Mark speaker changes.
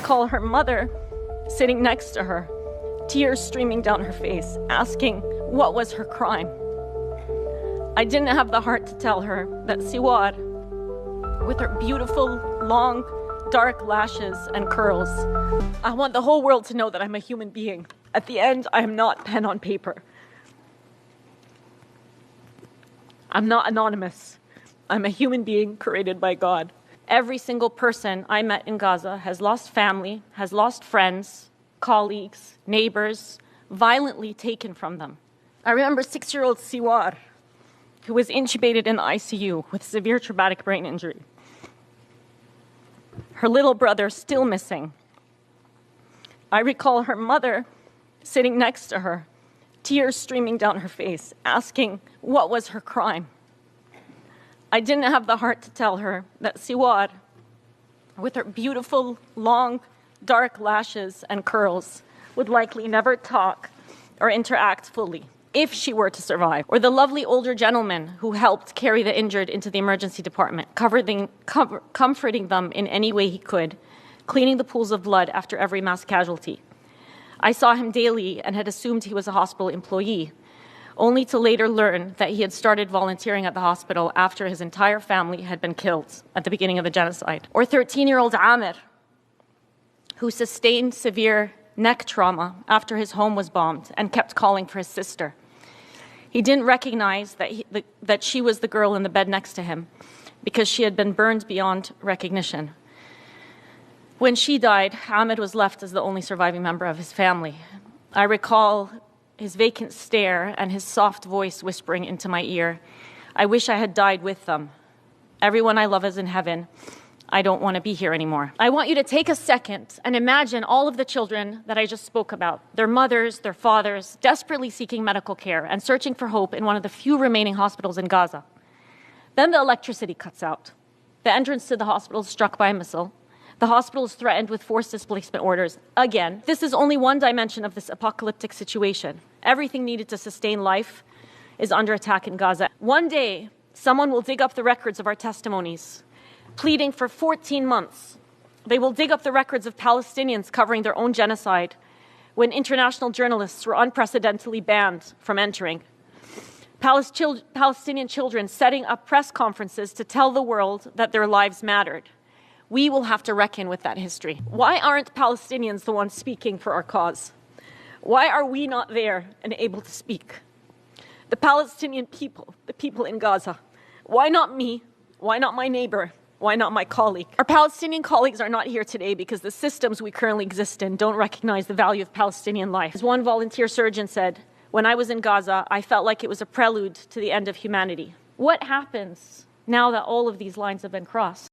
Speaker 1: recall her mother sitting next to her, tears streaming down her face, asking what was her crime. I didn't have the heart to tell her that Siwar, with her beautiful, long, dark lashes and curls, I want the whole world to know that I'm a human being. At the end, I am not pen on paper. I'm not anonymous. I'm a human being created by God. Every single person I met in Gaza has lost family, has lost friends, colleagues, neighbors, violently taken from them. I remember 6-year-old Siwar, who was intubated in the ICU with severe traumatic brain injury. Her little brother still missing. I recall her mother sitting next to her, tears streaming down her face, asking what was her crime. I didn't have the heart to tell her that Siwar, with her beautiful, long, dark lashes and curls, would likely never talk or interact fully if she were to survive. Or the lovely older gentleman who helped carry the injured into the emergency department, comforting them in any way he could, cleaning the pools of blood after every mass casualty. I saw him daily and had assumed he was a hospital employee, only to later learn that he had started volunteering at the hospital after his entire family had been killed at the beginning of the genocide. Or 13-year-old Amir, who sustained severe neck trauma after his home was bombed and kept calling for his sister. He didn't recognize that she was the girl in the bed next to him because she had been burned beyond recognition. When she died, Ahmed was left as the only surviving member of his family. I recall his vacant stare and his soft voice whispering into my ear, "I wish I had died with them. Everyone I love is in heaven. I don't want to be here anymore." I want you to take a second and imagine all of the children that I just spoke about, their mothers, their fathers, desperately seeking medical care and searching for hope in one of the few remaining hospitals in Gaza. Then the electricity cuts out. The entrance to the hospital is struck by a missile. The hospital is threatened with forced displacement orders again. This is only one dimension of this apocalyptic situation. Everything needed to sustain life is under attack in Gaza. One day, someone will dig up the records of our testimonies, pleading for 14 months. They will dig up the records of Palestinians covering their own genocide when international journalists were unprecedentedly banned from entering. Palestinian children setting up press conferences to tell the world that their lives mattered. We will have to reckon with that history. Why aren't Palestinians the ones speaking for our cause? Why are we not there and able to speak? The Palestinian people, the people in Gaza. Why not me? Why not my neighbor? Why not my colleague? Our Palestinian colleagues are not here today because the systems we currently exist in don't recognize the value of Palestinian life. As one volunteer surgeon said, "When I was in Gaza, I felt like it was a prelude to the end of humanity." What happens now that all of these lines have been crossed?